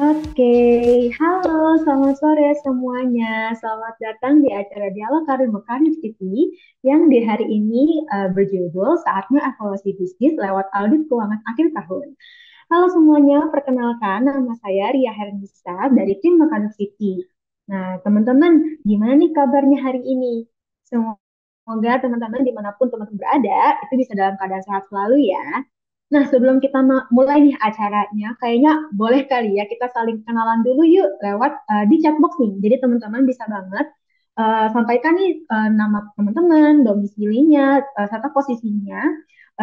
Oke, halo, selamat sore semuanya. Selamat datang di acara Dialog Karir Mekanik TV yang di hari ini berjudul Saatnya Evaluasi Bisnis lewat Audit Keuangan Akhir Tahun. Halo semuanya, perkenalkan nama saya Ria Hernisa dari tim Mekanik City. Nah, teman-teman, gimana nih kabarnya hari ini? Semoga teman-teman dimanapun teman-teman berada, itu bisa dalam keadaan sehat selalu ya. Nah, sebelum kita mulai nih acaranya, kayaknya boleh kali ya kita saling kenalan dulu yuk lewat di chatbox nih. Jadi teman-teman bisa banget sampaikan nih nama teman-teman, domisilinya, serta posisinya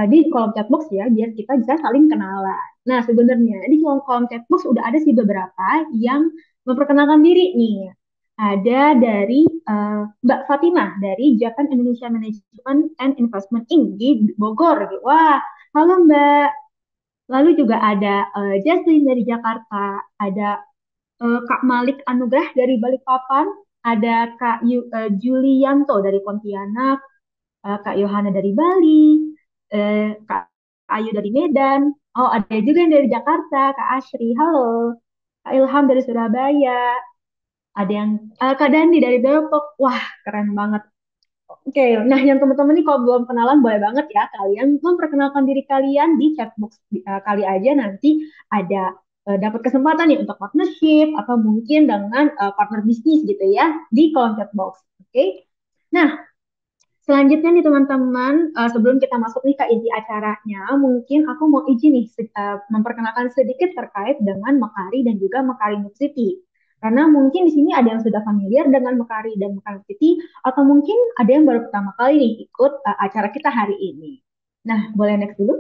di kolom chatbox ya, biar kita bisa saling kenalan. Nah, sebenarnya di kolom chatbox udah ada sih beberapa yang memperkenalkan diri nih. Ada dari Mbak Fatimah dari Japan Indonesia Management and Investment Inc. di Bogor. Wah, halo Mbak. Lalu juga ada Jaslyn dari Jakarta, ada Kak Malik Anugrah dari Balikpapan, ada Julianto dari Pontianak, Kak Yohana dari Bali, Kak Ayu dari Medan. Oh, ada juga yang dari Jakarta, Kak Ashri. Halo. Kak Ilham dari Surabaya. Ada yang Kak Dandi dari Depok. Wah, keren banget. Oke, nah yang teman-teman nih kalau belum kenalan boleh banget ya kalian memperkenalkan diri kalian di chatbox kali aja nanti ada dapat kesempatan nih untuk partnership atau mungkin dengan partner bisnis gitu ya di kolom chatbox. Oke. Nah, selanjutnya nih teman-teman, sebelum kita masuk nih ke inti acaranya, mungkin aku mau izin nih memperkenalkan sedikit terkait dengan Mekari dan juga Mekari University. Karena mungkin di sini ada yang sudah familiar dengan Mekari dan Mekari University, atau mungkin ada yang baru pertama kali nih ikut acara kita hari ini. Nah, boleh next dulu?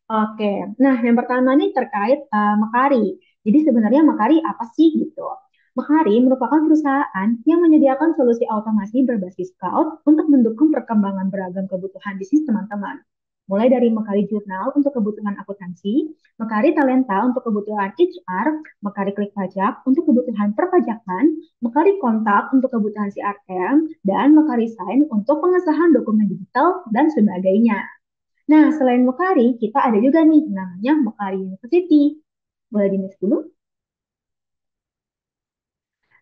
Oke, nah yang pertama nih terkait Mekari. Jadi sebenarnya Mekari apa sih gitu? Mekari merupakan perusahaan yang menyediakan solusi otomasi berbasis cloud untuk mendukung perkembangan beragam kebutuhan bisnis teman-teman. Mulai dari Mekari Jurnal untuk kebutuhan akuntansi, Mekari Talenta untuk kebutuhan HR, Mekari Klik Pajak untuk kebutuhan perpajakan, Mekari Kontak untuk kebutuhan CRM, dan Mekari Sign untuk pengesahan dokumen digital dan sebagainya. Nah, selain Mekari, kita ada juga nih namanya Mekari University. Boleh di next dulu?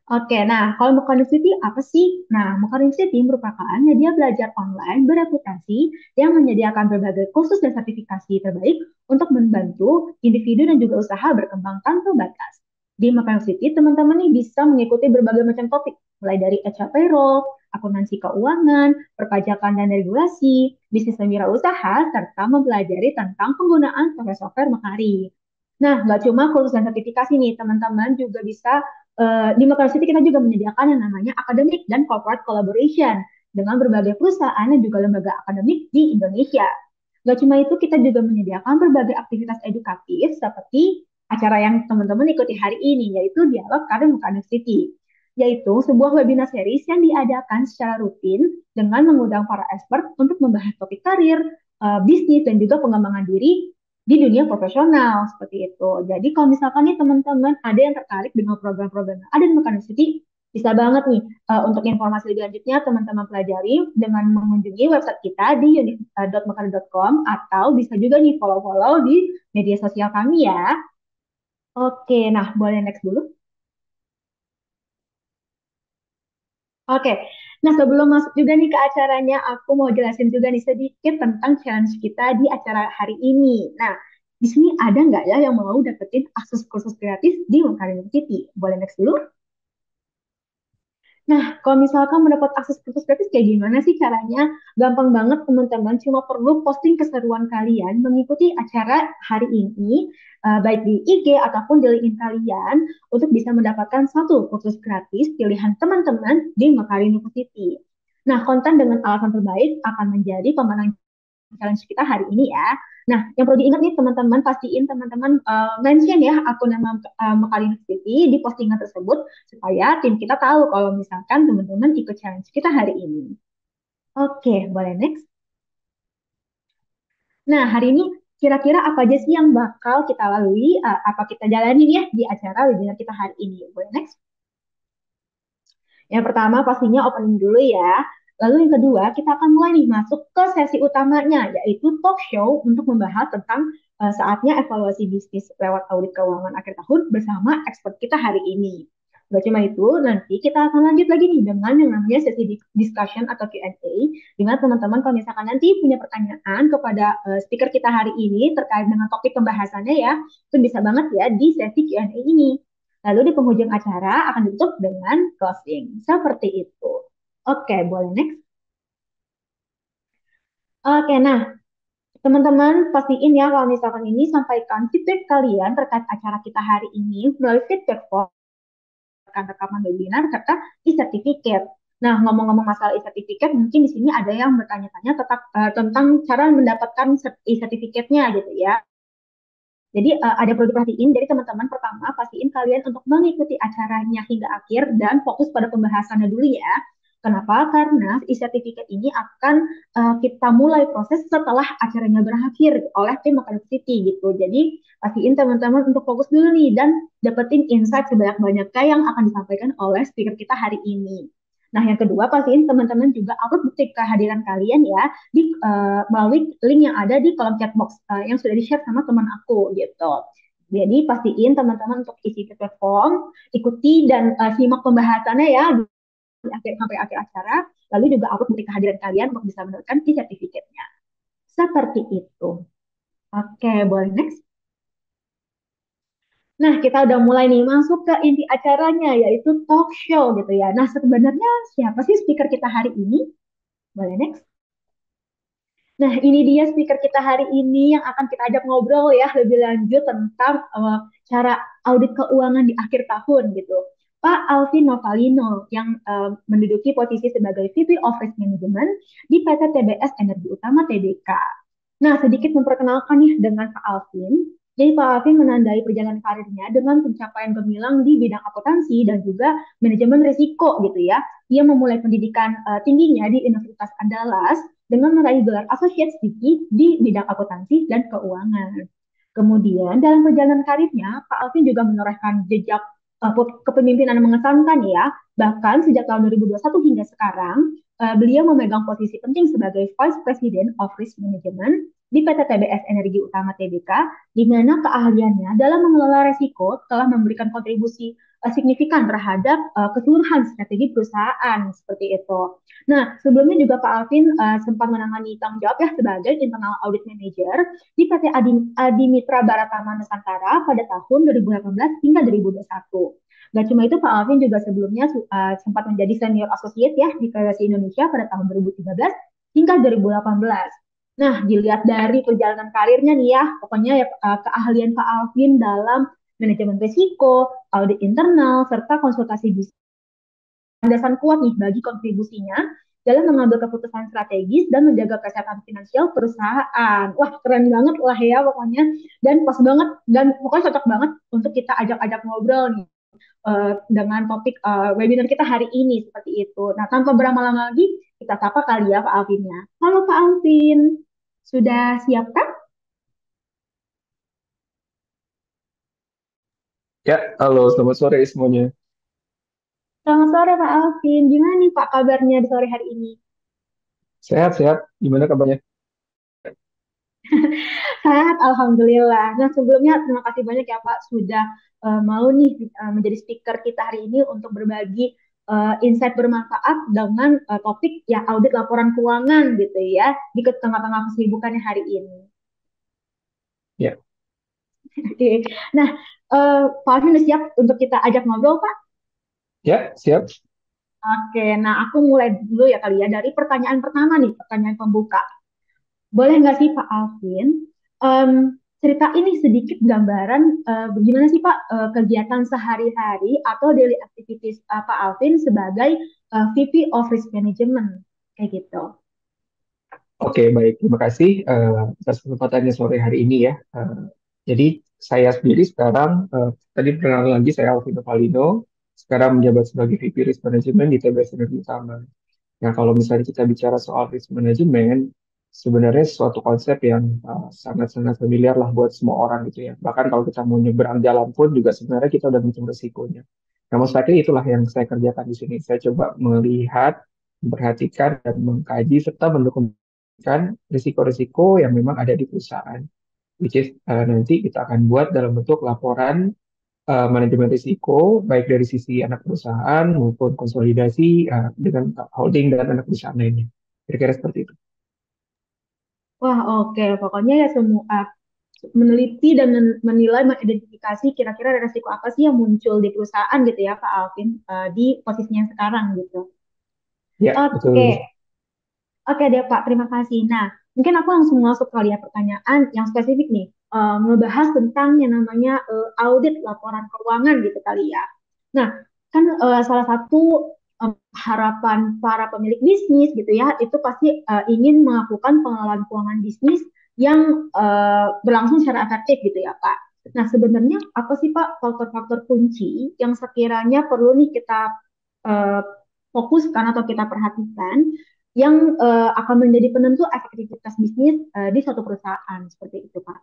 Oke, nah kalau Mekar University apa sih? Nah, Mekar University merupakan media belajar online bereputasi yang menyediakan berbagai kursus dan sertifikasi terbaik untuk membantu individu dan juga usaha berkembang tanpa batas. Di Mekar University, teman-teman nih bisa mengikuti berbagai macam topik, mulai dari HR payroll, akuntansi keuangan, perpajakan dan regulasi, bisnis dan wirausaha, serta mempelajari tentang penggunaan software-software Mekari. Nah, nggak cuma kursus dan sertifikasi nih, teman-teman juga bisa di Mekar City kita juga menyediakan yang namanya academic dan corporate collaboration dengan berbagai perusahaan dan juga lembaga akademik di Indonesia. Gak cuma itu, kita juga menyediakan berbagai aktivitas edukatif seperti acara yang teman-teman ikuti hari ini, yaitu Dialog Karir Mekanik City, yaitu sebuah webinar series yang diadakan secara rutin dengan mengundang para expert untuk membahas topik karir, bisnis, dan juga pengembangan diri di dunia profesional seperti itu. Jadi kalau misalkan nih teman-teman ada yang tertarik dengan program-program yang ada di Mekanik City, bisa banget nih untuk informasi lebih lanjutnya teman-teman pelajari dengan mengunjungi website kita di unit.mekanik.com atau bisa juga nih follow-follow di media sosial kami ya. Oke, nah boleh next dulu. Oke, nah sebelum masuk juga nih ke acaranya, aku mau jelasin juga nih sedikit tentang challenge kita di acara hari ini. Nah, di sini ada nggak ya yang mau dapetin akses kursus gratis di Makarim City? Boleh next dulu? Nah, kalau misalkan mendapat akses kursus gratis kayak gimana sih caranya? Gampang banget teman-teman, cuma perlu posting keseruan kalian mengikuti acara hari ini, baik di IG ataupun di LinkedIn kalian, untuk bisa mendapatkan satu kursus gratis pilihan teman-teman di Makari University. Nah, konten dengan alasan terbaik akan menjadi pemenang challenge kita hari ini ya. Nah, yang perlu diingat nih teman-teman, pastiin teman-teman mention ya akun nama Makalina City di postingan tersebut supaya tim kita tahu kalau misalkan teman-teman ikut challenge kita hari ini. Oke, boleh next. Nah, hari ini kira-kira apa aja sih yang bakal kita lalui, apa kita jalani ya di acara webinar kita hari ini? Boleh next? Yang pertama pastinya opening dulu ya. Lalu yang kedua, kita akan mulai nih masuk ke sesi utamanya, yaitu talk show untuk membahas tentang saatnya evaluasi bisnis lewat audit keuangan akhir tahun bersama expert kita hari ini. Gak cuma itu, nanti kita akan lanjut lagi nih dengan yang namanya sesi discussion atau Q&A, di mana teman-teman kalau misalkan nanti punya pertanyaan kepada speaker kita hari ini terkait dengan topik pembahasannya ya, itu bisa banget ya di sesi Q&A ini. Lalu di penghujung acara akan ditutup dengan closing. Seperti itu. Oke, boleh next. Oke, nah teman-teman pastiin ya kalau misalkan ini sampaikan feedback kalian terkait acara kita hari ini melalui feedback form rekaman webinar serta e-certificate. Nah, ngomong-ngomong masalah e-certificate, mungkin di sini ada yang bertanya-tanya tentang cara mendapatkan e-certificate-nya gitu ya. Jadi ada perlu diperhatiin dari teman-teman. Pertama, pastiin kalian untuk mengikuti acaranya hingga akhir dan fokus pada pembahasannya dulu ya. Kenapa? Karena e-certificate ini akan kita mulai proses setelah acaranya berakhir oleh tim Makanan City gitu. Jadi pastiin teman-teman untuk fokus dulu nih dan dapetin insight sebanyak-banyaknya yang akan disampaikan oleh speaker kita hari ini. Nah, yang kedua, pastiin teman-teman juga upload bukti kehadiran kalian ya melalui link yang ada di kolom chat box yang sudah di-share sama teman aku gitu. Jadi pastiin teman-teman untuk isi platform, ikuti dan simak pembahasannya ya di akhir sampai akhir acara. Lalu juga upload bukti kehadiran kalian untuk bisa mendapatkan sertifikatnya. Seperti itu. Oke, boleh next. Nah, kita udah mulai nih masuk ke inti acaranya, yaitu talk show gitu ya. Nah, sebenarnya siapa sih speaker kita hari ini? Boleh next. Nah, ini dia speaker kita hari ini yang akan kita ajak ngobrol ya lebih lanjut tentang cara audit keuangan di akhir tahun gitu. Pak Alvin Novalino yang menduduki posisi sebagai VP of Risk Management di PT TBS Energi Utama Tbk. Nah, sedikit memperkenalkan nih dengan Pak Alvin. Jadi Pak Alvin menandai perjalanan karirnya dengan pencapaian gemilang di bidang akuntansi dan juga manajemen risiko gitu ya. Dia memulai pendidikan tingginya di Universitas Andalas dengan meraih gelar Associate Sticky di bidang akuntansi dan keuangan. Kemudian dalam perjalanan karirnya, Pak Alvin juga menorehkan jejak kepemimpinan yang mengesankan ya. Bahkan sejak tahun 2021 hingga sekarang, beliau memegang posisi penting sebagai Vice President of Risk Management di PT TBS Energi Utama Tbk, di mana keahliannya dalam mengelola resiko telah memberikan kontribusi signifikan terhadap keseluruhan strategi perusahaan seperti itu. Nah, sebelumnya juga Pak Alvin sempat menangani tanggung jawab ya sebagai Internal Audit Manager di PT Adi Mitra Baratama Nusantara pada tahun 2018 hingga 2021. Gak cuma itu, Pak Alvin juga sebelumnya sempat menjadi Senior Associate ya di PwC Indonesia pada tahun 2013 hingga 2018. Nah, dilihat dari perjalanan karirnya nih ya, pokoknya ya keahlian Pak Alvin dalam manajemen risiko, audit internal, serta konsultasi bisnis landasan kuat nih bagi kontribusinya dalam mengambil keputusan strategis dan menjaga kesehatan finansial perusahaan. Wah, keren banget lah ya pokoknya. Dan pas banget, dan pokoknya cocok banget untuk kita ajak-ajak ngobrol nih dengan topik webinar kita hari ini seperti itu. Nah, tanpa berlama-lama lagi, kita sapa kali ya Pak Alvinnya. Halo Pak Alvin, sudah siapkah? Ya, halo, selamat sore semuanya. Selamat sore Pak Alvin, gimana nih Pak kabarnya di sore hari ini? Sehat-sehat, gimana kabarnya? Sehat, Alhamdulillah. Nah, sebelumnya terima kasih banyak ya Pak sudah mau nih menjadi speaker kita hari ini untuk berbagi insight bermanfaat dengan topik ya audit laporan keuangan gitu ya di tengah-tengah kesibukannya hari ini. Ya, Oke. Nah, Pak Alvin udah siap untuk kita ajak ngobrol Pak? ya, siap. Oke, nah aku mulai dulu ya kali ya dari pertanyaan pertama nih, pertanyaan pembuka. Boleh nggak sih Pak Alvin em, ceritain nih sedikit gambaran bagaimana sih Pak kegiatan sehari-hari atau daily activities Pak Alvin sebagai VP of Risk Management kayak gitu. Oke, baik. Terima kasih atas kesempatannya sore hari ini ya. Jadi, saya sendiri sekarang, tadi perkenalan lagi, saya Alvino Valino, sekarang menjabat sebagai VP Risk Management di TBS Energi Utama. Nah, kalau misalnya kita bicara soal risk management, sebenarnya suatu konsep yang sangat-sangat familiar lah buat semua orang gitu ya. Bahkan kalau kita mau nyeberang jalan pun juga sebenarnya kita udah ngitung resikonya. Nah, most likely itulah yang saya kerjakan di sini. Saya coba melihat, memperhatikan, dan mengkaji serta mendokumentasikan risiko-risiko yang memang ada di perusahaan. which is nanti kita akan buat dalam bentuk laporan manajemen risiko, baik dari sisi anak perusahaan maupun konsolidasi dengan holding dan anak perusahaan lainnya. Kira-kira seperti itu. Wah, oke. Pokoknya ya semua meneliti dan menilai, mengidentifikasi kira-kira resiko apa sih yang muncul di perusahaan gitu ya, Pak Alvin, di posisinya sekarang gitu. Ya, Oke, betul. oke deh Pak, terima kasih. Nah, mungkin aku langsung masuk kali ya pertanyaan yang spesifik nih, ngebahas tentang yang namanya audit laporan keuangan gitu kali ya. Nah, kan salah satu harapan para pemilik bisnis gitu ya, itu pasti ingin melakukan pengelolaan keuangan bisnis yang berlangsung secara efektif gitu ya Pak. Nah, sebenarnya apa sih Pak faktor-faktor kunci yang sekiranya perlu nih kita eh, fokuskan atau kita perhatikan yang akan menjadi penentu efektivitas bisnis di suatu perusahaan seperti itu, Pak.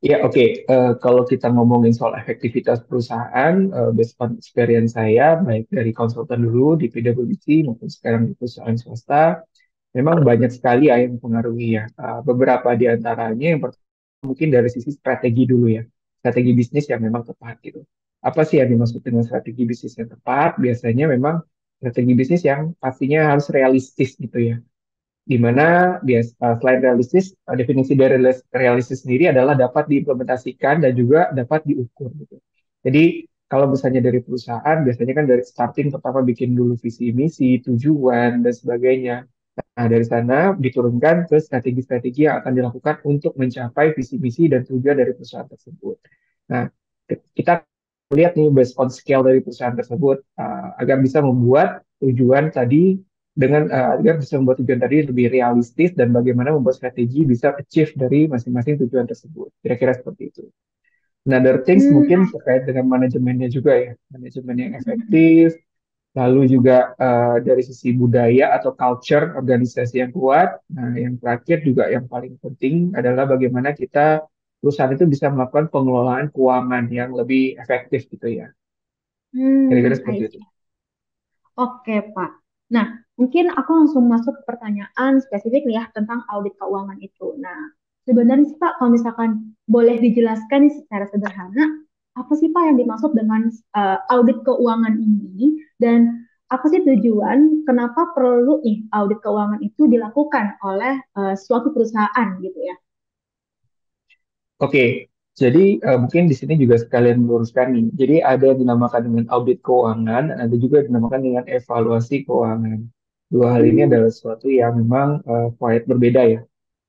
Ya, oke. Kalau kita ngomongin soal efektivitas perusahaan, based on experience saya, baik dari konsultan dulu di PwC maupun sekarang di perusahaan swasta, memang banyak sekali ya yang mempengaruhi ya. Beberapa di antaranya yang pertama mungkin dari sisi strategi dulu ya. Strategi bisnis yang memang tepat gitu. Apa sih yang dimaksud dengan strategi bisnis yang tepat? Biasanya memang strategi bisnis yang pastinya harus realistis gitu ya, di mana selain realistis, definisi dari realistis sendiri adalah dapat diimplementasikan dan juga dapat diukur gitu. Jadi kalau misalnya dari perusahaan, biasanya kan dari starting pertama bikin dulu visi misi, tujuan dan sebagainya. Nah, dari sana diturunkan ke strategi-strategi yang akan dilakukan untuk mencapai visi misi dan tujuan dari perusahaan tersebut. Nah, kita lihat nih based on scale dari perusahaan tersebut agar bisa membuat tujuan tadi agar bisa membuat tujuan tadi lebih realistis dan bagaimana membuat strategi bisa achieve dari masing-masing tujuan tersebut. Kira-kira seperti itu. Another things Hmm, mungkin terkait dengan manajemennya juga ya, manajemen yang efektif, lalu juga dari sisi budaya atau culture organisasi yang kuat. Nah, yang terakhir juga yang paling penting adalah bagaimana kita perusahaan itu bisa melakukan pengelolaan keuangan yang lebih efektif gitu ya. Kira-kira seperti I itu. see. Oke, Pak. Nah, mungkin aku langsung masuk ke pertanyaan spesifik nih ya tentang audit keuangan itu. Nah, sebenarnya sih Pak, kalau misalkan boleh dijelaskan nih secara sederhana, apa sih Pak yang dimaksud dengan audit keuangan ini dan apa sih tujuan kenapa perlu nih audit keuangan itu dilakukan oleh suatu perusahaan gitu ya? Oke, jadi mungkin di sini juga sekalian meluruskan nih. Jadi ada yang dinamakan dengan audit keuangan dan ada juga yang dinamakan dengan evaluasi keuangan. Dua hal ini Hmm, adalah sesuatu yang memang quite berbeda ya.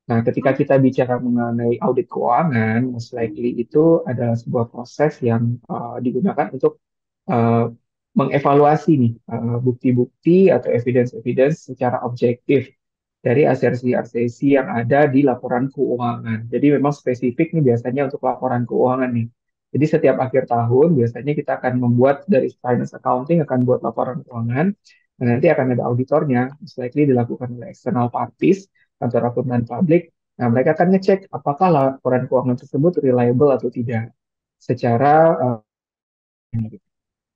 Nah, ketika kita bicara mengenai audit keuangan, most likely itu adalah sebuah proses yang digunakan untuk uh, mengevaluasi nih bukti-bukti atau evidence-evidence secara objektif dari asersi-asersi yang ada di laporan keuangan. Jadi memang spesifik nih biasanya untuk laporan keuangan nih. Jadi setiap akhir tahun biasanya kita akan membuat dari finance accounting akan buat laporan keuangan dan nanti akan ada auditornya, most likely dilakukan oleh external parties, kantor akuntan publik. Nah, mereka akan ngecek apakah laporan keuangan tersebut reliable atau tidak secara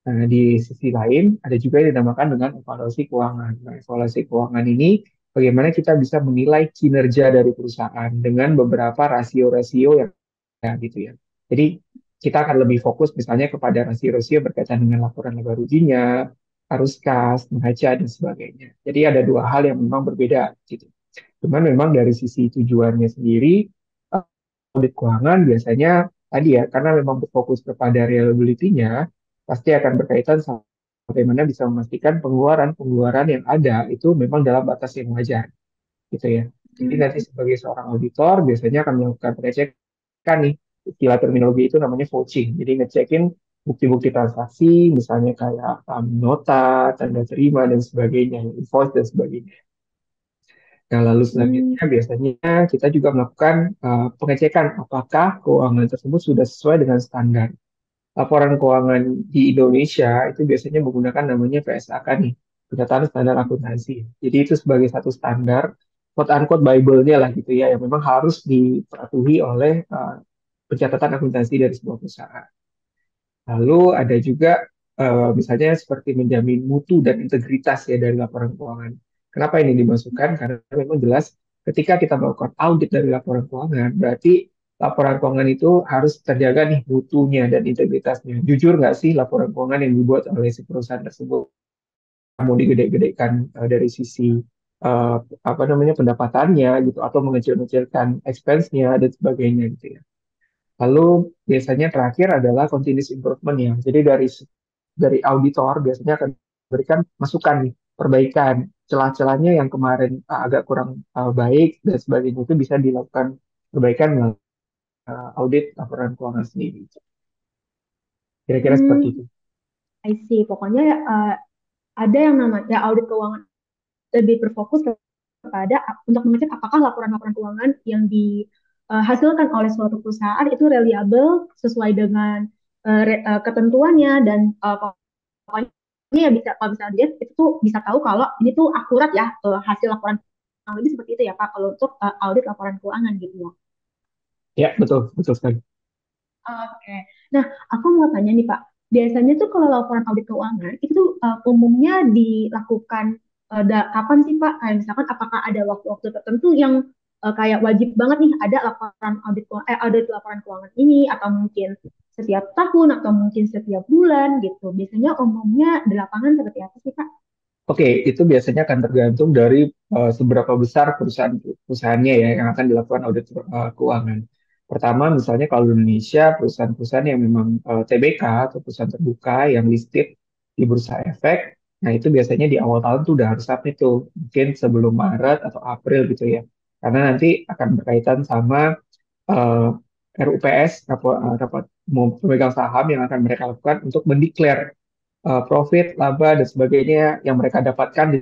Nah, di sisi lain, ada juga yang dinamakan dengan evaluasi keuangan. Nah, evaluasi keuangan ini bagaimana kita bisa menilai kinerja dari perusahaan dengan beberapa rasio-rasio yang ada gitu ya. Jadi, kita akan lebih fokus misalnya kepada rasio-rasio berkaitan dengan laporan laba ruginya, arus kas, neraca, dan sebagainya. Jadi, ada dua hal yang memang berbeda gitu. Cuman memang dari sisi tujuannya sendiri, audit keuangan biasanya tadi ya, karena memang berfokus kepada reliability-nya, pasti akan berkaitan sama bagaimana bisa memastikan pengeluaran-pengeluaran yang ada itu memang dalam batas yang wajar, gitu ya. Jadi nanti hmm, sebagai seorang auditor biasanya akan melakukan pengecekan nih, istilah terminologi itu namanya vouching. Jadi ngecekin bukti-bukti transaksi, misalnya kayak nota, tanda terima, dan sebagainya, invoice, dan sebagainya. Nah, lalu hmm, selanjutnya biasanya kita juga melakukan pengecekan apakah keuangan tersebut sudah sesuai dengan standar. Laporan keuangan di Indonesia itu biasanya menggunakan namanya PSAK nih, Penetapan Standar Akuntansi. Jadi itu sebagai satu standar, quote-unquote Bible-nya lah gitu ya, yang memang harus dipatuhi oleh pencatatan akuntansi dari sebuah perusahaan. Lalu ada juga misalnya seperti menjamin mutu dan integritas ya dari laporan keuangan. Kenapa ini dimasukkan? Karena memang jelas ketika kita melakukan audit dari laporan keuangan, berarti laporan keuangan itu harus terjaga nih mutunya dan integritasnya. Jujur nggak sih laporan keuangan yang dibuat oleh si perusahaan tersebut mau digede-gedekan dari sisi eh, apa namanya pendapatannya gitu atau mengecil-ngecilkan expense-nya dan sebagainya gitu ya. Lalu biasanya terakhir adalah continuous improvement ya. Jadi dari auditor biasanya akan berikan masukan nih, perbaikan celah-celahnya yang kemarin agak kurang baik dan sebagainya itu bisa dilakukan perbaikan melalui audit laporan keuangan sendiri. Kira-kira seperti Hmm, itu. I see. Pokoknya ada yang namanya audit keuangan lebih berfokus kepada untuk mengecek apakah laporan-laporan keuangan yang dihasilkan oleh suatu perusahaan itu reliable sesuai dengan ketentuannya dan pokoknya ya bisa kalau bisa dilihat itu tuh bisa tahu kalau ini tuh akurat ya hasil laporan keuangan lebih seperti itu ya Pak kalau untuk audit laporan keuangan gitu ya. Ya, betul, betul sekali. Oke. Nah, aku mau tanya nih Pak. Biasanya tuh kalau laporan audit keuangan itu tuh umumnya dilakukan kapan sih Pak? Kayak misalkan apakah ada waktu-waktu tertentu yang kayak wajib banget nih ada laporan audit laporan keuangan ini atau mungkin setiap tahun atau mungkin setiap bulan gitu. Biasanya umumnya di lapangan seperti apa sih Pak? Oke, itu biasanya akan tergantung dari seberapa besar perusahaannya ya yang akan dilakukan audit keuangan. Pertama, misalnya kalau di Indonesia perusahaan-perusahaan yang memang TBK atau perusahaan terbuka yang listed di Bursa Efek, nah itu biasanya di awal tahun tuh udah harus submit tuh, mungkin sebelum Maret atau April gitu ya. Karena nanti akan berkaitan sama eh, RUPS, rapat pemegang saham yang akan mereka lakukan untuk mendeklar profit, laba, dan sebagainya yang mereka dapatkan di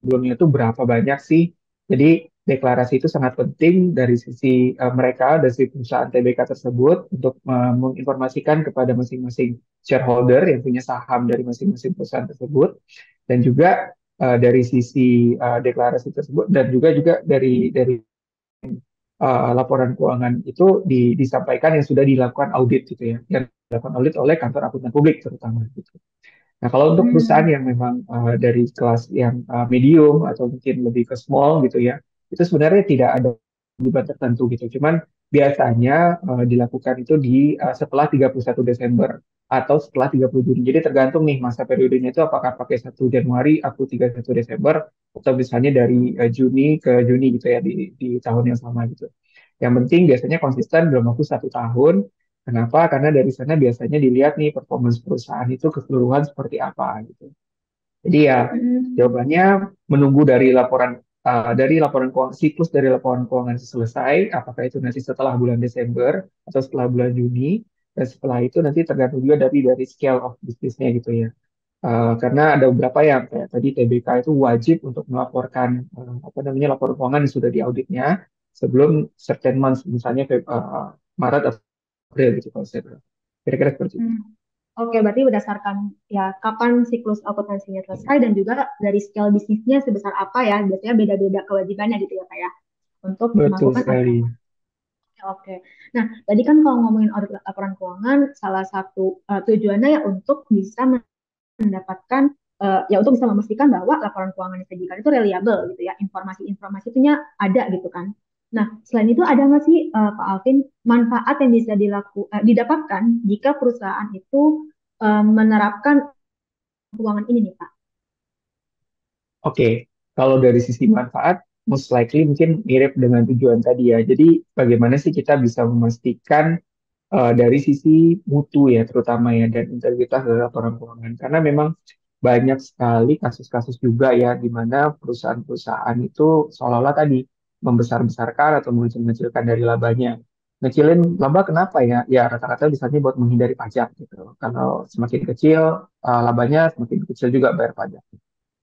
sebelumnya itu berapa banyak sih. Jadi deklarasi itu sangat penting dari sisi mereka, dari sisi perusahaan TBK tersebut untuk menginformasikan kepada masing-masing shareholder yang punya saham dari masing-masing perusahaan tersebut. Dan juga dari sisi deklarasi tersebut dan juga dari laporan keuangan itu disampaikan yang sudah dilakukan audit gitu ya, yang dilakukan audit oleh kantor akuntan publik terutama gitu. Nah, kalau untuk perusahaan Hmm. yang memang dari kelas yang medium atau mungkin lebih ke small gitu ya, itu sebenarnya tidak ada kewajiban tertentu gitu. Cuman biasanya dilakukan itu di setelah 31 Desember atau setelah 30 Juni. Jadi tergantung nih masa periodenya itu apakah pakai 1 Januari atau 31 Desember atau misalnya dari Juni ke Juni gitu ya di tahun yang sama gitu. Yang penting biasanya konsisten dalam waktu 1 tahun. Kenapa? Karena dari sana biasanya dilihat nih performance perusahaan itu keseluruhan seperti apa gitu. Jadi ya Hmm. jawabannya menunggu dari laporan keuangan siklus dari laporan keuangan selesai, apakah itu nanti setelah bulan Desember atau setelah bulan Juni, dan setelah itu nanti tergantung juga dari scale of bisnisnya gitu ya. Karena ada beberapa yang kayak tadi TBK itu wajib untuk melaporkan apa namanya laporan keuangan yang sudah diauditnya sebelum certain months, misalnya Maret atau April gitu kalau saya bilang. Kira-kira seperti itu. Hmm. Oke, berarti berdasarkan ya kapan siklus akuntansinya selesai dan juga dari scale bisnisnya sebesar apa ya, biasanya beda-beda kewajibannya gitu ya Pak ya, untuk Betul melakukan audit. sekali. Oke. Nah, tadi kan kalau ngomongin audit laporan keuangan, salah satu tujuannya ya untuk bisa mendapatkan ya untuk bisa memastikan bahwa laporan keuangan yang disajikan itu reliable gitu ya, informasi-informasi itunya ada gitu kan. Nah, selain itu ada nggak sih Pak Alvin manfaat yang bisa didapatkan jika perusahaan itu menerapkan keuangan ini nih Pak? Oke, kalau dari sisi manfaat, most likely mungkin mirip dengan tujuan tadi ya. Jadi bagaimana sih kita bisa memastikan dari sisi mutu ya terutama ya dan integritas dari laporan keuangan. Karena memang banyak sekali kasus-kasus juga ya di mana perusahaan-perusahaan itu seolah-olah tadi membesar-besarkan atau mengecil-ngecilkan dari labanya. Ngecilin laba kenapa ya? Ya rata-rata misalnya buat menghindari pajak gitu. Kalau semakin kecil labanya semakin kecil juga bayar pajak.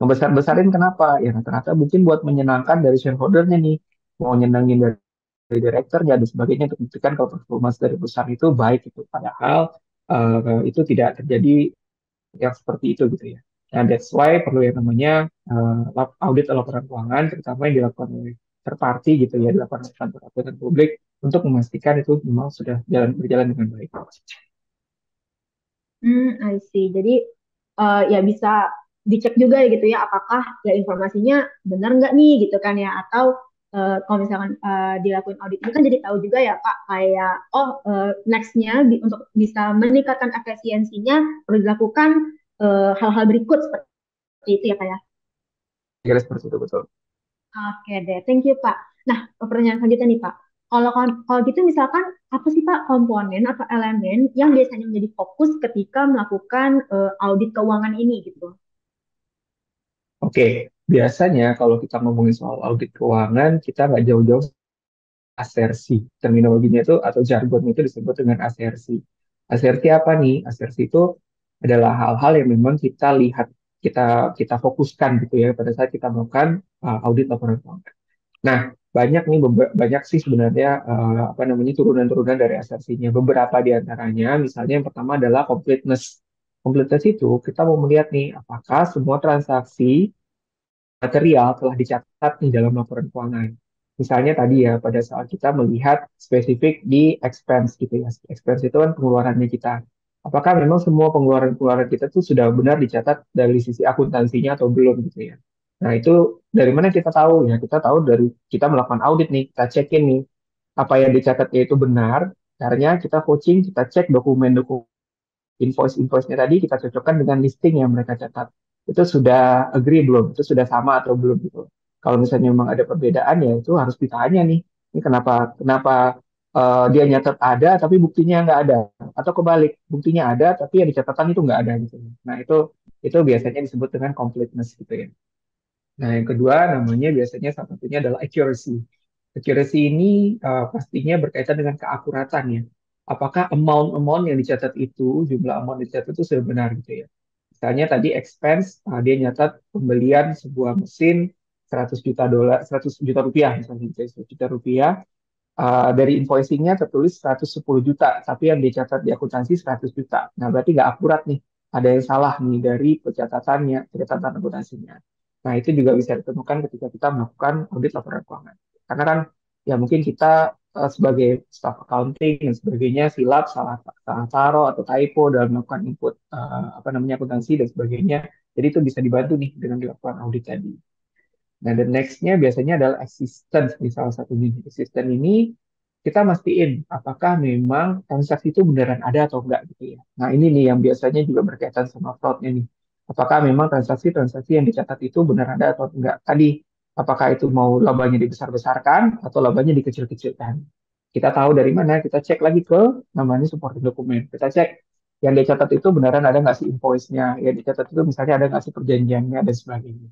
Ngebesar-besarin kenapa? Ya rata-rata mungkin buat menyenangkan dari shareholder-nya nih. Mau nyenengin dari direkturnya dan sebagainya untuk membuktikan kalau performance dari perusahaan itu baik itu. Padahal itu tidak terjadi yang seperti itu gitu ya. Nah, that's why perlu yang namanya audit laporan keuangan, terutama yang dilakukan oleh third party gitu ya, dilakukan oleh kantor akuntan publik untuk memastikan itu memang sudah berjalan dengan baik. I see. Jadi ya bisa dicek juga ya gitu ya apakah ya informasinya benar nggak nih gitu kan ya atau kalau misalkan dilakuin audit ini kan jadi tahu juga ya Pak kayak oh nextnya untuk bisa meningkatkan efisiensinya perlu dilakukan hal-hal berikut seperti itu ya Pak ya. Kira seperti itu betul. Oke deh, thank you Pak. Nah, pertanyaan selanjutnya nih Pak. Kalau gitu misalkan apa sih Pak komponen atau elemen yang biasanya menjadi fokus ketika melakukan audit keuangan ini gitu? Oke, biasanya kalau kita ngomongin soal audit keuangan, kita nggak jauh-jauh asersi. Terminologinya itu atau jargonnya itu disebut dengan asersi. Asersi apa nih? Asersi itu adalah hal-hal yang memang kita lihat, kita fokuskan gitu ya pada saat kita melakukan audit laporan keuangan. Nah, banyak nih banyak sih sebenarnya apa namanya turunan-turunan dari asersinya. Beberapa di antaranya, misalnya yang pertama adalah completeness. Completeness itu kita mau melihat nih apakah semua transaksi material telah dicatat di dalam laporan keuangan. Misalnya tadi ya, pada saat kita melihat spesifik di expense gitu ya. Expense itu kan pengeluarannya kita. Apakah memang semua pengeluaran-pengeluaran kita tuh sudah benar dicatat dari sisi akuntansinya atau belum gitu ya. Nah, itu dari mana kita tahu ya? Kita tahu dari kita melakukan audit nih, kita cekin nih apa yang dicatatnya itu benar. Caranya kita coaching, kita cek dokumen-dokumen invoice-invoice-nya tadi kita cocokkan dengan listing yang mereka catat. Itu sudah agree belum? Itu sudah sama atau belum gitu. Kalau misalnya memang ada perbedaan ya itu harus ditanya nih. Ini kenapa kenapa dia nyatat ada tapi buktinya nggak ada atau kebalik buktinya ada tapi yang dicatatan itu nggak ada gitu. Nah itu biasanya disebut dengan completeness gitu ya. Nah, yang kedua namanya biasanya salah satunya adalah accuracy. Accuracy ini pastinya berkaitan dengan keakuratan ya. Apakah amount-amount yang dicatat itu, jumlah amount yang dicatat itu sudah benar gitu ya. Misalnya tadi expense, dia nyatat pembelian sebuah mesin 100 juta dolar, 100 juta rupiah misalnya gitu ya, 100 juta rupiah. Dari invoicingnya tertulis 110 juta, tapi yang dicatat di akuntansi 100 juta. Nah, berarti nggak akurat nih. Ada yang salah nih dari pencatatannya, pencatatan akuntansinya. Nah, itu juga bisa ditemukan ketika kita melakukan audit laporan keuangan. Karena kan ya mungkin kita sebagai staff accounting dan sebagainya silap, salah taruh atau typo dalam melakukan input apa namanya akuntansi dan sebagainya. Jadi itu bisa dibantu nih dengan dilakukan audit tadi. Nah, the next-nya biasanya adalah existence di salah satunya. Existence ini kita mastiin apakah memang transaksi itu beneran ada atau enggak gitu ya. Nah, ini nih yang biasanya juga berkaitan sama fraud-nya nih. Apakah memang transaksi-transaksi yang dicatat itu benar ada atau enggak. Tadi, apakah itu mau labanya dibesar-besarkan atau labanya dikecil-kecilkan. Kita tahu dari mana, kita cek lagi ke namanya supporting dokumen. Kita cek yang dicatat itu beneran ada nggak sih invoice-nya, yang dicatat itu misalnya ada nggak sih perjanjiannya dan sebagainya.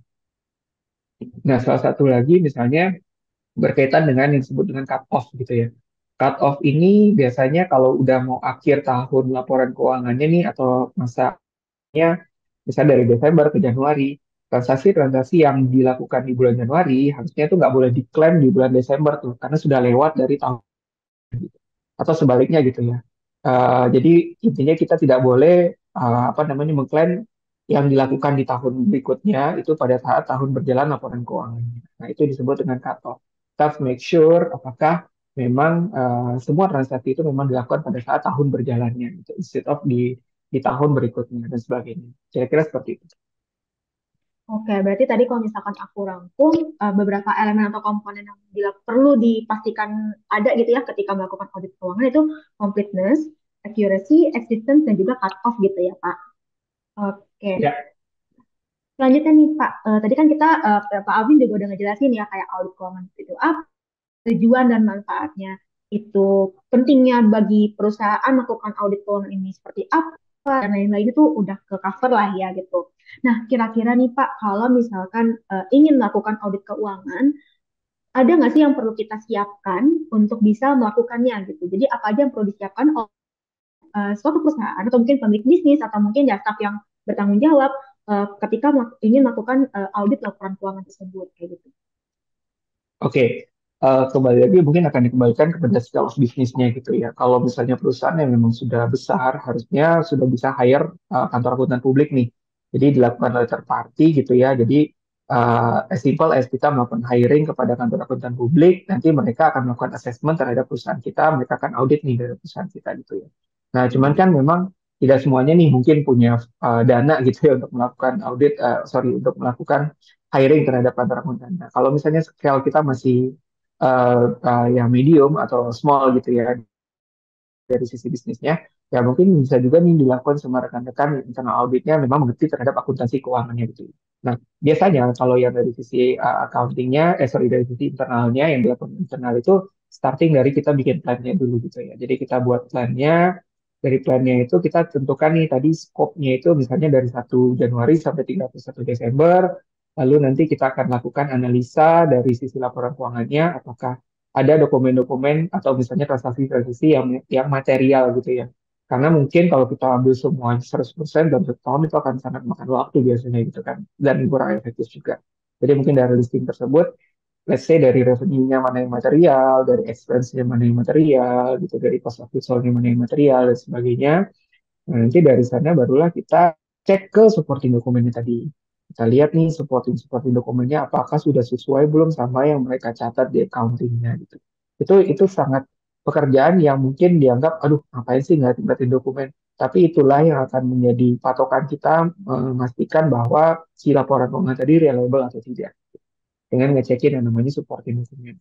Nah, salah satu lagi misalnya berkaitan dengan yang disebut dengan cut off gitu ya. Cut off ini biasanya kalau udah mau akhir tahun laporan keuangannya nih atau masanya misalnya dari Desember ke Januari, transaksi-transaksi yang dilakukan di bulan Januari harusnya tuh nggak boleh diklaim di bulan Desember tuh karena sudah lewat dari tahun atau sebaliknya gitu ya. Jadi intinya kita tidak boleh apa namanya mengklaim yang dilakukan di tahun berikutnya itu pada saat tahun berjalan laporan keuangannya. Nah, itu disebut dengan cut-off. Kita harus make sure apakah memang semua transaksi itu memang dilakukan pada saat tahun berjalannya gitu, instead of di tahun berikutnya dan sebagainya. Kira-kira seperti itu. Oke, berarti tadi kalau misalkan aku rangkum beberapa elemen atau komponen yang perlu dipastikan ada gitu ya ketika melakukan audit keuangan itu completeness, accuracy, existence, dan juga cut off gitu ya Pak. Oke, Ya, selanjutnya nih Pak, tadi kan kita Pak Alvin juga udah ngejelasin ya kayak audit keuangan itu apa, tujuan dan manfaatnya itu pentingnya bagi perusahaan melakukan audit keuangan ini seperti apa dan lain-lain itu udah ke cover lah ya gitu. Nah, kira-kira nih Pak, kalau misalkan ingin melakukan audit keuangan, ada nggak sih yang perlu kita siapkan untuk bisa melakukannya gitu? Jadi apa aja yang perlu disiapkan oleh suatu perusahaan atau mungkin pemilik bisnis atau mungkin ya staff yang bertanggung jawab ketika ingin melakukan audit laporan keuangan tersebut kayak gitu. oke. Kembali lagi mungkin akan dikembalikan kepada scale of bisnisnya gitu ya. Kalau misalnya perusahaan yang memang sudah besar, harusnya sudah bisa hire kantor akuntan publik nih. Jadi dilakukan oleh third party gitu ya. Jadi as simple as kita melakukan hiring kepada kantor akuntan publik, nanti mereka akan melakukan assessment terhadap perusahaan kita, mereka akan audit nih dari perusahaan kita gitu ya. Nah, cuman kan memang tidak semuanya nih mungkin punya dana gitu ya untuk melakukan audit, sorry, untuk melakukan hiring terhadap kantor akuntan. Nah, kalau misalnya scale kita masih yang medium atau small gitu ya dari sisi bisnisnya, ya mungkin bisa juga nih dilakukan sama rekan-rekan internal auditnya memang mengerti terhadap akuntansi keuangannya gitu. Nah, biasanya kalau yang dari sisi accountingnya, sorry dari sisi internalnya yang dilakukan internal itu starting dari kita bikin plannya dulu gitu ya. Jadi kita buat plannya, dari plannya itu kita tentukan nih tadi scope-nya itu misalnya dari 1 Januari sampai 31 Desember, lalu nanti kita akan lakukan analisa dari sisi laporan keuangannya, apakah ada dokumen-dokumen atau misalnya transaksi-transaksi yang material gitu ya. Karena mungkin kalau kita ambil semuanya 100% dalam 1 tahun itu akan sangat makan waktu biasanya gitu kan. Dan kurang efektif juga. Jadi mungkin dari listing tersebut, let's say dari revenue-nya mana yang material, dari expense-nya mana yang material, gitu, dari cost of goods sold-nya mana yang material, dan sebagainya. Nah, nanti dari sana barulah kita cek ke supporting dokumennya tadi. Kita lihat nih supporting dokumennya apakah sudah sesuai belum sama yang mereka catat di accountingnya gitu. Itu sangat pekerjaan yang mungkin dianggap, aduh ngapain sih ngeliatin dokumen. Tapi itulah yang akan menjadi patokan kita memastikan bahwa si laporan keuangan tadi reliable atau tidak. Dengan ngecekin yang namanya supporting dokumen.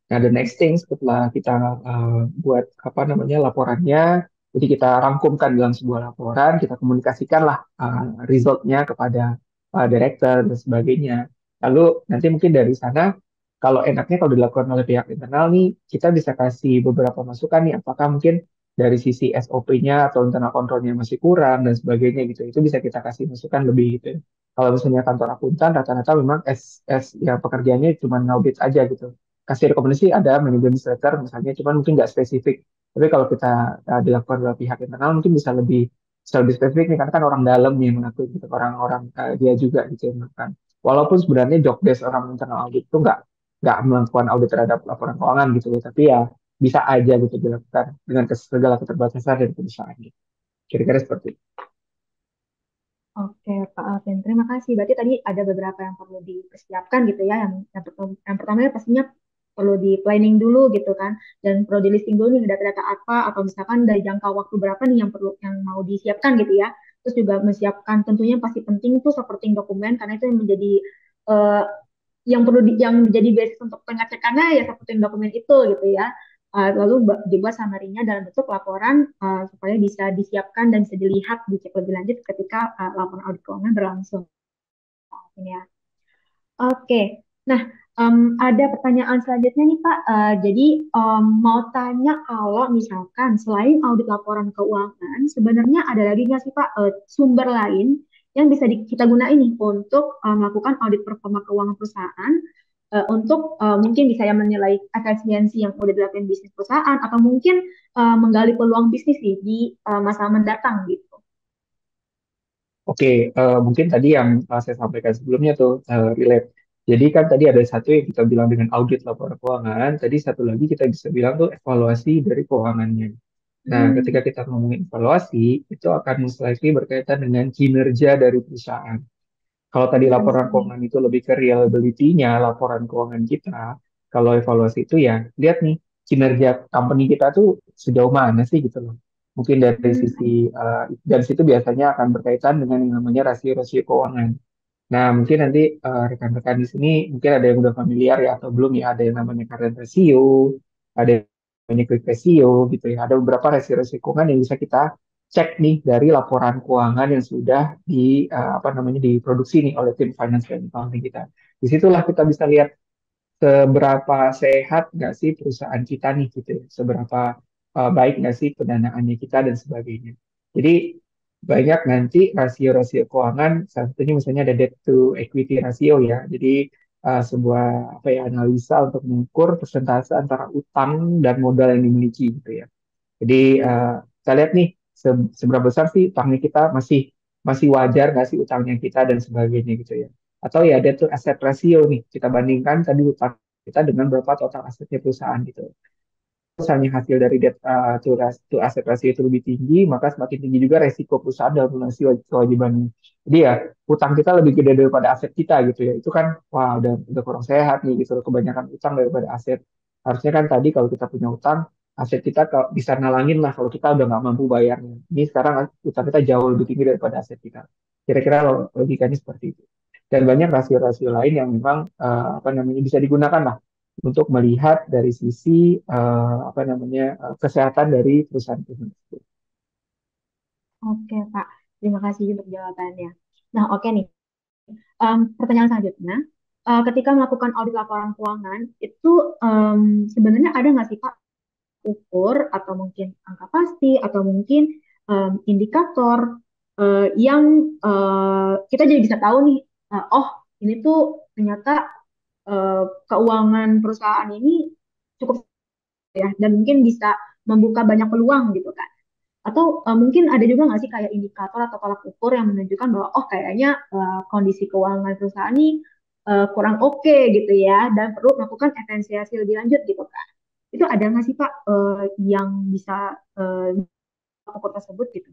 Nah, the next thing setelah kita buat apa namanya laporannya, jadi kita rangkumkan dalam sebuah laporan, kita komunikasikanlah resultnya kepada director dan sebagainya. Lalu nanti mungkin dari sana, kalau enaknya kalau dilakukan oleh pihak internal nih, kita bisa kasih beberapa masukan nih, apakah mungkin dari sisi SOP-nya atau internal control-nya masih kurang dan sebagainya gitu. Itu bisa kita kasih masukan lebih gitu. Kalau misalnya kantor akuntan, rata-rata memang yang pekerjaannya cuma ngaudit aja gitu kasih rekomendasi ada manajemen letter misalnya, cuman mungkin nggak spesifik. Tapi kalau kita dilakukan oleh pihak internal mungkin bisa lebih spesifik nih karena kan orang dalam nih yang melakukan gitu, orang-orang dia juga gitu yang melakukan. Walaupun sebenarnya job desk orang internal audit itu nggak melakukan audit terhadap laporan keuangan gitu ya, tapi ya bisa aja gitu dilakukan dengan segala keterbatasan dari perusahaan gitu. Kira-kira seperti itu. Oke, Pak Alvin, terima kasih. Berarti tadi ada beberapa yang perlu dipersiapkan gitu ya. Yang pertama ya pastinya perlu di planning dulu gitu kan, dan perlu di listing dulu nih data-data apa atau misalkan dari jangka waktu berapa nih yang mau disiapkan gitu ya. Terus juga menyiapkan tentunya yang pasti penting tuh supporting dokumen karena itu yang menjadi eh, yang menjadi basis untuk pengecekannya ya supporting dokumen itu gitu ya. Lalu dibuat summary-nya dalam bentuk laporan supaya bisa disiapkan dan bisa dilihat dicek lebih lanjut ketika laporan audit keuangan berlangsung. Ini ya. Oke, nah ada pertanyaan selanjutnya nih Pak. Jadi mau tanya kalau misalkan selain audit laporan keuangan, sebenarnya ada lagi nggak sih Pak sumber lain yang bisa kita gunain nih untuk melakukan audit performa keuangan perusahaan untuk mungkin bisa yang menilai efisiensi yang udah dilakukan bisnis perusahaan atau mungkin menggali peluang bisnis nih di masa mendatang gitu. Oke, mungkin tadi yang saya sampaikan sebelumnya tuh relate. Jadi kan tadi ada satu yang kita bilang dengan audit laporan keuangan, tadi satu lagi kita bisa bilang tuh evaluasi dari keuangannya. Nah, ketika Hmm, kita ngomongin evaluasi, itu akan most likely berkaitan dengan kinerja dari perusahaan. Kalau tadi I laporan see. keuangan itu lebih ke reliability-nya laporan keuangan kita, kalau evaluasi itu ya lihat nih kinerja company kita tuh sejauh mana sih gitu loh. Mungkin dari Hmm, sisi dari situ biasanya akan berkaitan dengan yang namanya rasio-rasio keuangan. Nah, mungkin nanti rekan-rekan di sini mungkin ada yang udah familiar ya atau belum ya, ada yang namanya current ratio, ada yang namanya quick ratio gitu ya. Ada beberapa rasio-rasio keuangan yang bisa kita cek nih dari laporan keuangan yang sudah apa namanya diproduksi nih oleh tim finance dan accounting kita. Disitulah kita bisa lihat seberapa sehat nggak sih perusahaan kita nih gitu ya, seberapa baik nggak sih pendanaannya kita dan sebagainya. Jadi banyak nanti rasio-rasio keuangan, salah satunya misalnya ada debt to equity ratio ya. Jadi sebuah apa ya analisa untuk mengukur persentase antara utang dan modal yang dimiliki gitu ya. Jadi kita lihat nih seberapa besar sih utangnya kita masih masih wajar nggak sih utangnya kita dan sebagainya gitu ya. Atau ya ada tuh aset ratio nih kita bandingkan tadi utang kita dengan berapa total asetnya perusahaan gitu. Misalnya hasil dari debt to asset ratio itu lebih tinggi, maka semakin tinggi juga resiko perusahaan dalam melunasi kewajibannya. Jadi ya utang kita lebih gede daripada aset kita gitu ya. Itu kan wah udah kurang sehat nih gitu. Kebanyakan utang daripada aset. Harusnya kan tadi kalau kita punya utang, aset kita kalau bisa nalangin lah kalau kita udah nggak mampu bayarnya. Ini sekarang utang kita jauh lebih tinggi daripada aset kita. Kira-kira logikanya seperti itu. Dan banyak rasio-rasio lain yang memang apa namanya bisa digunakan lah untuk melihat dari sisi apa namanya kesehatan dari perusahaan tersebut. Oke, Pak. Terima kasih untuk jawabannya. Nah, oke nih. Pertanyaan selanjutnya, ketika melakukan audit laporan keuangan, itu sebenarnya ada nggak sih Pak ukur atau mungkin angka pasti atau mungkin indikator yang kita jadi bisa tahu nih, oh ini tuh ternyata keuangan perusahaan ini cukup ya dan mungkin bisa membuka banyak peluang gitu kan. Atau mungkin ada juga nggak sih kayak indikator atau tolak ukur yang menunjukkan bahwa oh kayaknya kondisi keuangan perusahaan ini kurang oke gitu ya dan perlu melakukan evaluasi lebih lanjut gitu kan. Itu ada nggak sih Pak yang bisa uh, ukur tersebut gitu?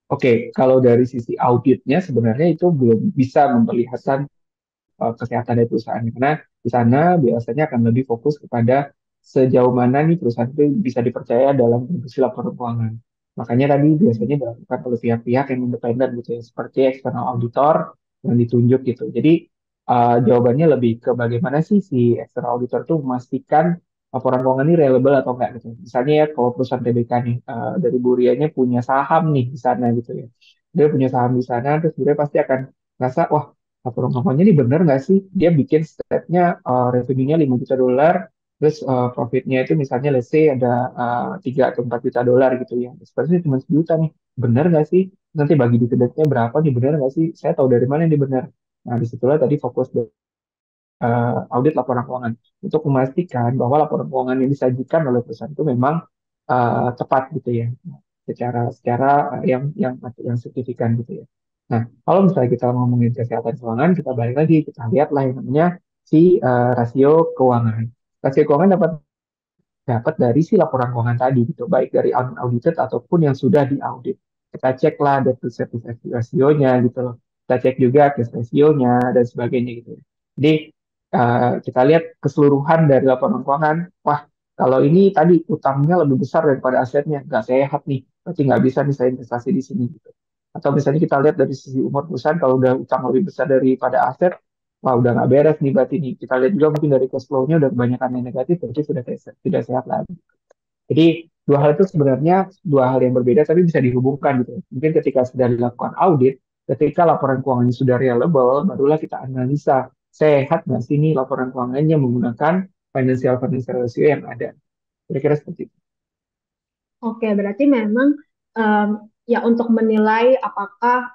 Oke, kalau dari sisi auditnya sebenarnya itu belum bisa memperlihatkan kesehatan dari perusahaan karena di sana biasanya akan lebih fokus kepada sejauh mana nih perusahaan itu bisa dipercaya dalam produksi laporan keuangan. Makanya tadi biasanya dilakukan oleh pihak-pihak yang independen gitu ya, seperti external auditor yang ditunjuk gitu. Jadi jawabannya lebih ke bagaimana sih si external auditor itu memastikan laporan keuangan ini reliable atau enggak gitu. Misalnya ya kalau perusahaan TBK nih dari Bu Rianya punya saham nih di sana gitu ya. Dia punya saham di sana terus dia pasti akan ngerasa wah laporan keuangannya ini benar nggak sih? Dia bikin statnya revenue-nya 5 juta dolar, terus profitnya itu misalnya let's say ada 3 atau 4 juta dolar gitu ya. Sebenarnya cuma sejuta nih. Benar nggak sih? Nanti bagi dividendnya berapa nih? Benar nggak sih? Saya tahu dari mana ini benar. Nah, disitulah tadi fokus audit laporan keuangan untuk memastikan bahwa laporan keuangan yang disajikan oleh perusahaan itu memang tepat gitu ya secara secara yang signifikan gitu ya. Nah, kalau misalnya kita ngomongin kesehatan keuangan, kita balik lagi kita lihatlah yang namanya si rasio keuangan. Rasio keuangan dapat dapat dari si laporan keuangan tadi gitu, baik dari unaudited ataupun yang sudah diaudit. Kita ceklah debt to service ratio-nya gitu loh. Kita cek juga cash ratio-nya dan sebagainya gitu. Jadi kita lihat keseluruhan dari laporan keuangan, wah kalau ini tadi utangnya lebih besar daripada asetnya, nggak sehat nih, berarti nggak bisa nih saya investasi di sini gitu. Atau misalnya kita lihat dari sisi umur perusahaan, kalau udah utang lebih besar daripada aset, wah udah nggak beres nih berarti nih. Kita lihat juga mungkin dari cash flow-nya udah kebanyakan yang negatif, berarti sudah tidak sehat lagi. Jadi dua hal itu sebenarnya dua hal yang berbeda tapi bisa dihubungkan gitu. Mungkin ketika sudah dilakukan audit, ketika laporan keuangannya sudah reliable, barulah kita analisa sehat nggak sih nih laporan keuangannya menggunakan financial ratio yang ada. Kira-kira seperti itu. Oke, berarti memang em, ya untuk menilai apakah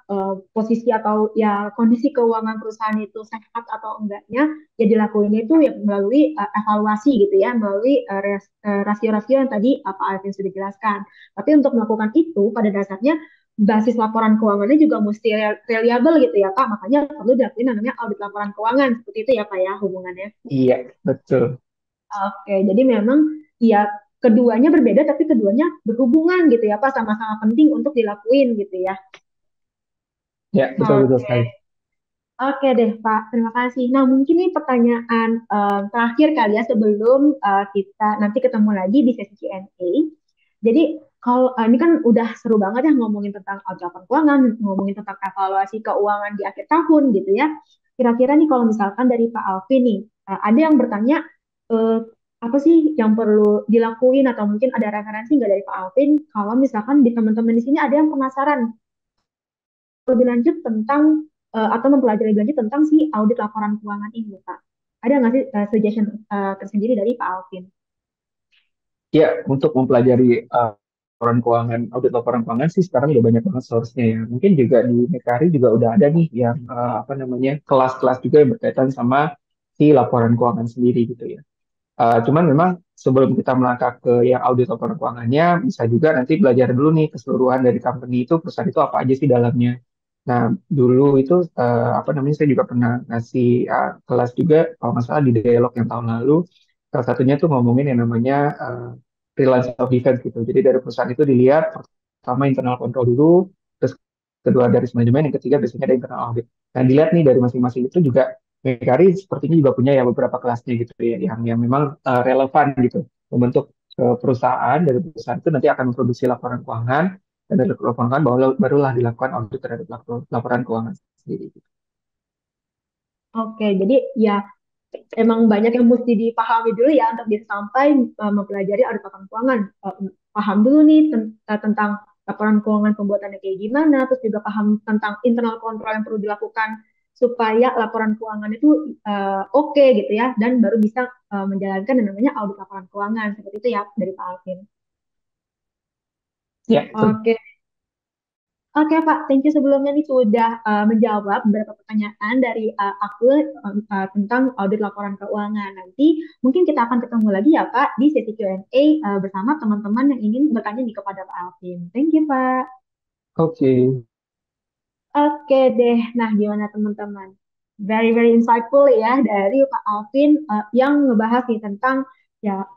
posisi atau ya kondisi keuangan perusahaan itu sehat atau enggaknya, ya dilakuin itu ya melalui evaluasi gitu ya, melalui rasio-rasio yang tadi Pak Alvin sudah jelaskan. Tapi untuk melakukan itu pada dasarnya basis laporan keuangannya juga mesti reliable gitu ya Pak, makanya perlu dilakuin namanya audit laporan keuangan seperti itu ya Pak ya hubungannya. Iya, betul. Oke, jadi memang ya keduanya berbeda tapi keduanya berhubungan gitu ya Pak, sama-sama penting untuk dilakuin gitu ya. Ya, betul-betul Oke, sekali. oke deh Pak, terima kasih. Nah mungkin ini pertanyaan terakhir kali ya sebelum kita nanti ketemu lagi di sesi Q&A. Jadi kalau ini kan udah seru banget ya ngomongin tentang audit keuangan, ngomongin tentang evaluasi keuangan di akhir tahun gitu ya. Kira-kira nih kalau misalkan dari Pak Alvin nih, ada yang bertanya eh, apa sih yang perlu dilakuin atau mungkin ada referensi nggak dari Pak Alvin kalau misalkan di teman-teman di sini ada yang penasaran lebih lanjut tentang atau mempelajari lebih lanjut tentang si audit laporan keuangan ini Pak. Ada nggak sih suggestion tersendiri dari Pak Alvin? Ya, untuk mempelajari laporan keuangan, audit laporan keuangan sih sekarang udah banyak banget source-nya ya. Mungkin juga di Mekari juga udah ada nih yang apa namanya kelas-kelas juga yang berkaitan sama si laporan keuangan sendiri gitu ya. Cuman memang sebelum kita melangkah ke yang audit laporan keuangannya, bisa juga nanti belajar dulu nih keseluruhan dari company itu, perusahaan itu apa aja sih dalamnya. Nah, dulu itu apa namanya saya juga pernah ngasih kelas juga kalau nggak salah di dialog yang tahun lalu. Salah satunya tuh ngomongin yang namanya freelance of defense gitu. Jadi dari perusahaan itu dilihat pertama internal control dulu, terus kedua dari manajemen, yang ketiga biasanya ada internal audit. Nah, dilihat nih dari masing-masing itu juga Mekari sepertinya juga punya ya beberapa kelasnya gitu ya, yang memang relevan gitu membentuk perusahaan. Dari perusahaan itu nanti akan memproduksi laporan keuangan dan dari laporan keuangan barulah dilakukan audit terhadap laporan keuangan sendiri. Oke, jadi ya emang banyak yang mesti dipahami dulu ya untuk bisa sampai mempelajari audit laporan keuangan. Paham dulu nih tentang laporan keuangan pembuatannya kayak gimana, terus juga paham tentang internal control yang perlu dilakukan supaya laporan keuangan itu oke gitu ya, dan baru bisa menjalankan yang namanya audit laporan keuangan seperti itu ya dari Pak Alvin. Ya, itu. Oke, Oke Pak, thank you sebelumnya nih sudah menjawab beberapa pertanyaan dari aku tentang audit laporan keuangan. Nanti mungkin kita akan ketemu lagi ya Pak di sesi Q&A bersama teman-teman yang ingin bertanya nih kepada Pak Alvin. Thank you Pak. Oke. Oke deh, nah gimana teman-teman? Very very insightful ya dari Pak Alvin yang ngebahas nih tentang ya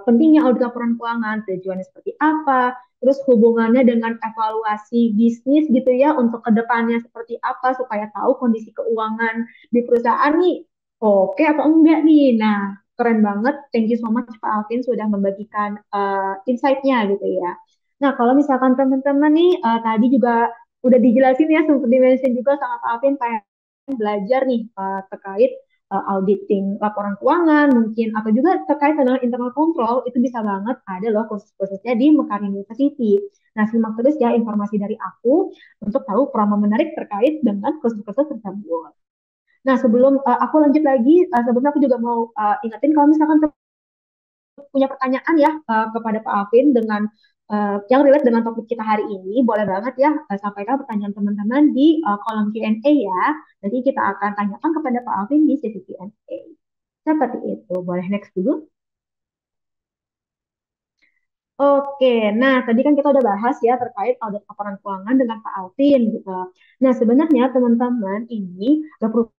pentingnya audit laporan keuangan, tujuannya seperti apa, terus hubungannya dengan evaluasi bisnis gitu ya untuk kedepannya seperti apa supaya tahu kondisi keuangan di perusahaan nih oke atau enggak nih. Nah keren banget, thank you so much Pak Alvin sudah membagikan insight-nya gitu ya. Nah kalau misalkan teman-teman nih tadi juga udah dijelasin ya sempat dimention juga sama Pak Alvin pengen belajar nih terkait auditing laporan keuangan mungkin atau juga terkait dengan internal control itu bisa banget ada loh kursus-kursusnya di Mekar University. Nah simak terus ya informasi dari aku untuk tahu promo menarik terkait dengan kursus-kursus tersebut. Nah sebelum aku lanjut lagi, sebelumnya aku juga mau ingetin kalau misalkan punya pertanyaan ya kepada Pak Alvin dengan yang relate dengan topik kita hari ini, boleh banget ya sampaikan pertanyaan teman-teman di kolom Q&A ya. Nanti kita akan tanyakan kepada Pak Alvin di sesi Q&A. Seperti itu. Boleh next dulu? Oke, nah tadi kan kita udah bahas ya terkait audit laporan keuangan dengan Pak Alvin gitu. Nah sebenarnya teman-teman ini gak perlu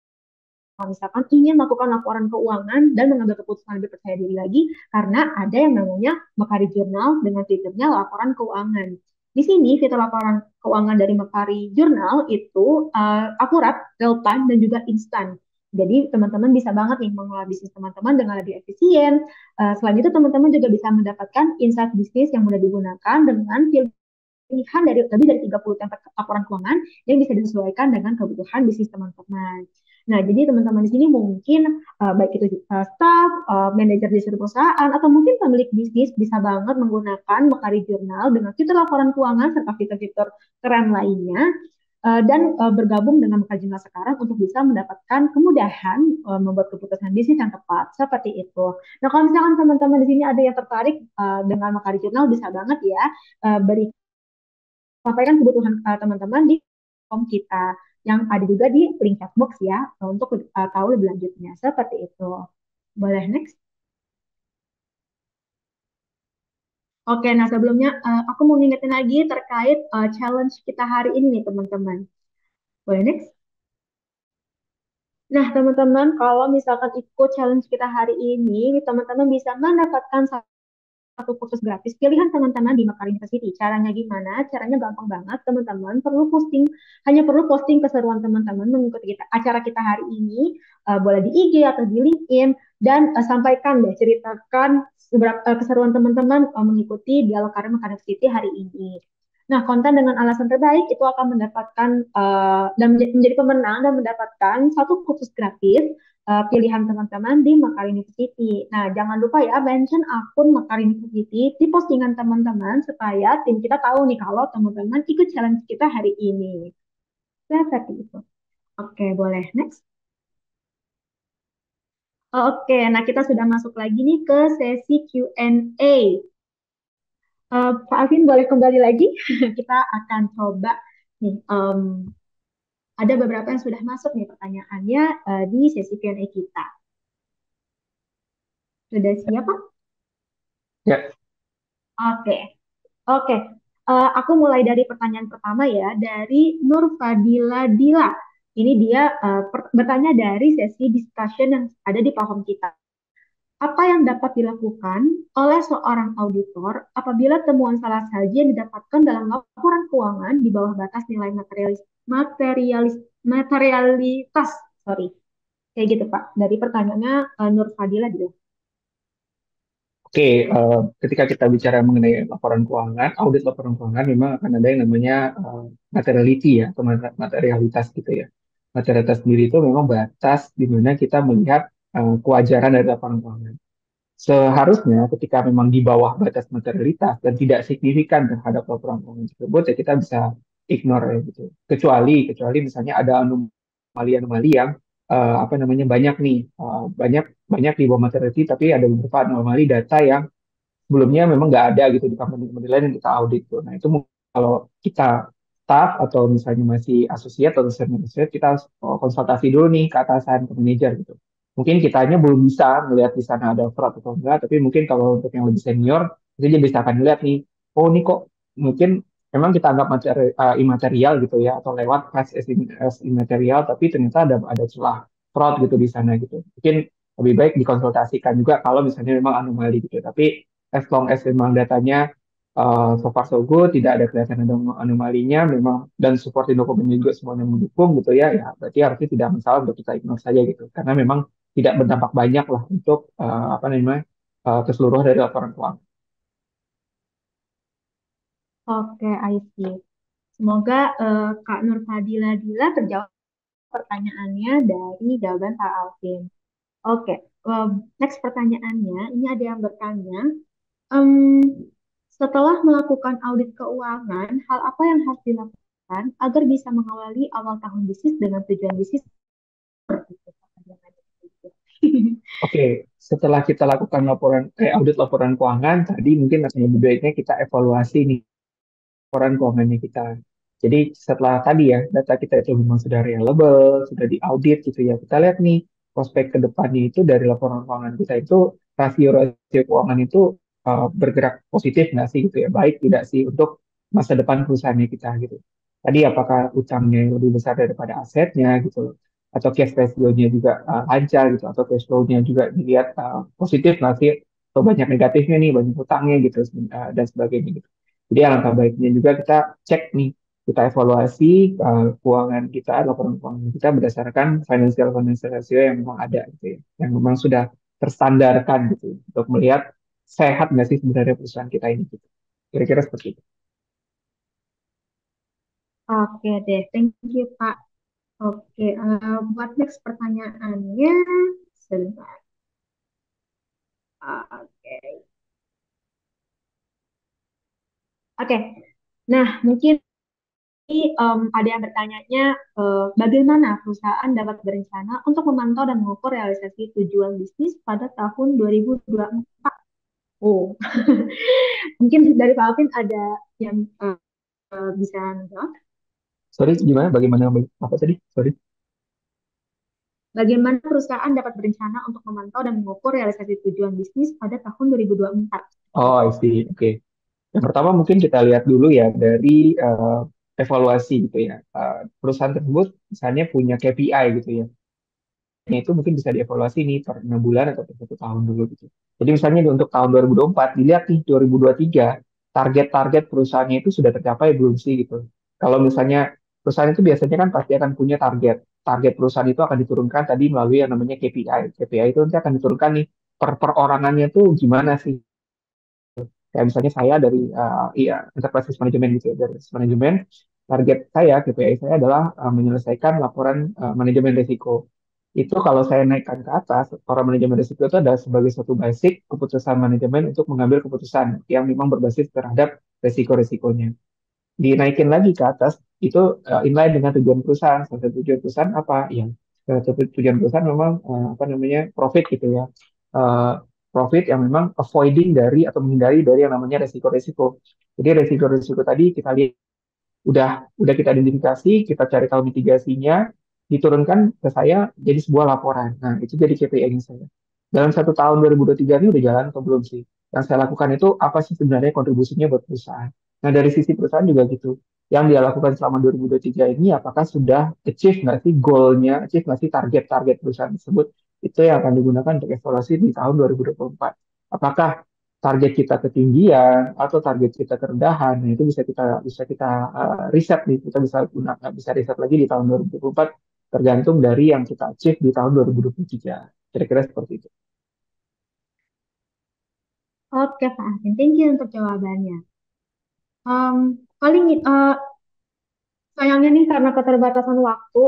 kalau misalkan ingin melakukan laporan keuangan dan mengambil keputusan lebih percaya diri lagi karena ada yang namanya Makari Journal dengan fiturnya laporan keuangan. Di sini fitur laporan keuangan dari Makari Journal itu akurat, real time dan juga instan. Jadi teman-teman bisa banget nih mengelola bisnis teman-teman dengan lebih efisien. Selain itu teman-teman juga bisa mendapatkan insight bisnis yang mudah digunakan dengan pilihan dari lebih dari 30 template laporan keuangan yang bisa disesuaikan dengan kebutuhan bisnis teman-teman. Nah, jadi teman-teman di sini mungkin baik itu staff, manajer di suatu perusahaan, atau mungkin pemilik bisnis bisa banget menggunakan Mekari Journal dengan fitur laporan keuangan serta fitur-fitur keren lainnya dan bergabung dengan Mekari Journal sekarang untuk bisa mendapatkan kemudahan membuat keputusan bisnis yang tepat seperti itu. Nah, kalau misalkan teman-teman di sini ada yang tertarik dengan Mekari Journal, bisa banget ya beri sampaikan kebutuhan teman-teman di form kita yang ada juga di link chat box ya untuk tahu lebih lanjutnya seperti itu. Boleh next? Oke, nah sebelumnya aku mau ngingetin lagi terkait challenge kita hari ini nih teman-teman. Boleh next? Nah teman-teman, kalau misalkan ikut challenge kita hari ini, teman-teman bisa mendapatkan satu kursus gratis pilihan teman-teman di Mekar University. Caranya gimana? Caranya gampang banget, teman-teman. Hanya perlu posting keseruan teman-teman mengikuti acara kita hari ini, boleh di IG atau di LinkedIn, dan sampaikan deh, ceritakan seberapa keseruan teman-teman mengikuti dialog karir Mekar University hari ini. Nah, konten dengan alasan terbaik itu akan mendapatkan dan menjadi pemenang dan mendapatkan satu kursus gratis pilihan teman-teman di Mekar University. Nah, jangan lupa ya mention akun Mekar University di postingan teman-teman supaya tim kita tahu nih kalau teman-teman ikut challenge kita hari ini. Seperti itu. Oke, boleh next. Oke, nah kita sudah masuk lagi nih ke sesi Q&A. Pak Alvin boleh kembali lagi? Kita akan coba nih. Ada beberapa yang sudah masuk nih pertanyaannya di sesi Q&A kita. Sudah siap, Pak? Ya, Oke. Oke, aku mulai dari pertanyaan pertama ya, dari Nur Fadila Dila. Ini dia bertanya dari sesi discussion yang ada di platform kita. Apa yang dapat dilakukan oleh seorang auditor apabila temuan salah saji yang didapatkan dalam laporan keuangan di bawah batas nilai materialitas, sorry, kayak gitu Pak. Dari pertanyaannya Nur Fadila Dila. oke. Ketika kita bicara mengenai laporan keuangan, audit laporan keuangan memang akan ada yang namanya materiality ya, atau materialitas gitu ya. Materialitas sendiri itu memang batas di mana kita melihat kewajaran dari laporan keuangan. Seharusnya ketika memang di bawah batas materialitas dan tidak signifikan terhadap laporan keuangan tersebut, ya kita bisa ignore ya gitu. Kecuali misalnya ada anomali-anomali yang apa namanya banyak nih, banyak banyak di bawah materiality, tapi ada beberapa anomali data yang sebelumnya memang nggak ada gitu di company-company lain yang kita audit tuh. Nah itu kalau kita staff atau misalnya masih associate atau senior associate, kita harus konsultasi dulu nih ke atasan, ke manajer gitu. Mungkin kitanya belum bisa melihat di sana ada fraud atau enggak, tapi mungkin kalau untuk yang lebih senior, itu dia bisa akan melihat nih, oh ini kok mungkin memang kita anggap imaterial gitu ya, atau lewat as immaterial, tapi ternyata ada celah fraud gitu di sana gitu. Mungkin lebih baik dikonsultasikan juga kalau misalnya memang anomali gitu. Tapi as long as memang datanya so far so good, tidak ada kelihatan ada anomalinya, memang dan supporting dokumennya juga semuanya mendukung gitu ya, ya berarti harusnya tidak masalah untuk kita ignore saja gitu, karena memang tidak berdampak banyak lah untuk apa namanya keseluruhan dari laporan keuangan. Oke, I see. Semoga Kak Nur Fadila Dila terjawab pertanyaannya dari jawaban Pak Alvin. Oke, next pertanyaannya, ini ada yang bertanya, em, setelah melakukan audit keuangan, hal apa yang harus dilakukan agar bisa mengawali awal tahun bisnis dengan tujuan bisnis seperti itu? Oke, setelah kita lakukan audit laporan keuangan tadi, mungkin lebih baiknya kita evaluasi nih laporan keuangannya kita. Jadi setelah tadi ya data kita itu memang sudah reliable, sudah diaudit gitu ya. Kita lihat nih prospek ke depannya itu dari laporan keuangan kita itu rasio-rasio keuangan itu bergerak positif nggak sih gitu ya. Baik tidak sih untuk masa depan perusahaannya kita gitu. Tadi apakah utangnya lebih besar daripada asetnya gitu atau cash ratio-nya juga lancar gitu atau cash flow-nya juga dilihat positif nggak sih atau banyak negatifnya nih, banyak utangnya gitu dan sebagainya gitu. Jadi alangkah baiknya juga kita cek nih, kita evaluasi keuangan kita, laporan keuangan kita berdasarkan financial financial ratio yang memang ada gitu ya, yang memang sudah terstandarkan gitu untuk melihat sehat nggak sih sebenarnya perusahaan kita ini gitu. Kira-kira seperti itu. Oke deh, thank you Pak. Oke, buat next pertanyaannya, sebentar. Oke, oke. Nah, mungkin ini ada yang bertanyanya, bagaimana perusahaan dapat berencana untuk memantau dan mengukur realisasi tujuan bisnis pada tahun 2024? Oh, mungkin dari Pak Alvin ada yang bisa menjawab. Sorry, gimana? Bagaimana? Apa tadi? Sorry. Bagaimana perusahaan dapat berencana untuk memantau dan mengukur realisasi tujuan bisnis pada tahun 2024? Oh, I see. Oke. Yang pertama mungkin kita lihat dulu ya dari evaluasi gitu ya. Perusahaan tersebut misalnya punya KPI gitu ya. Nah, itu mungkin bisa dievaluasi nih per 6 bulan atau per 1 tahun dulu gitu. Jadi misalnya untuk tahun 2024, dilihat nih 2023, target-target perusahaannya itu sudah tercapai belum sih gitu. Kalau misalnya perusahaan itu biasanya kan pasti akan punya target. Target perusahaan itu akan diturunkan tadi melalui yang namanya KPI. KPI itu nanti akan diturunkan nih per perorangannya tuh gimana sih. Kayak misalnya saya dari iya, enterprise risk management gitu ya, dari risk management, target saya, KPI saya adalah menyelesaikan laporan manajemen risiko. Itu kalau saya naikkan ke atas, laporan manajemen risiko itu adalah sebagai suatu basic keputusan manajemen untuk mengambil keputusan yang memang berbasis terhadap risiko-risikonya. Dinaikin lagi ke atas, itu inline dengan tujuan perusahaan. Salah satu tujuan perusahaan apa? Yang tujuan perusahaan memang apa namanya profit gitu ya. Eh, Profit yang memang avoiding dari atau menghindari dari yang namanya resiko-resiko. Jadi resiko-resiko tadi kita lihat udah kita identifikasi, kita cari tahu mitigasinya, diturunkan ke saya jadi sebuah laporan. Nah, itu jadi KPI-nya saya. Dalam 1 tahun 2023 ini udah jalan atau belum sih? Yang saya lakukan itu apa sih sebenarnya kontribusinya buat perusahaan? Nah, dari sisi perusahaan juga gitu. Yang dia lakukan selama 2023 ini apakah sudah achieve nggak sih goal-nya, achieve nggak sih target-target perusahaan tersebut? Itu yang akan digunakan untuk evaluasi di tahun 2024. Apakah target kita ketinggian atau target kita kerendahan, nah itu bisa kita riset nih, kita bisa gunakan bisa riset lagi di tahun 2024 tergantung dari yang kita achieve di tahun 2023. Kira-kira seperti itu. Oke, Pak Alvin, thank you untuk jawabannya. Paling Sayangnya nih karena keterbatasan waktu,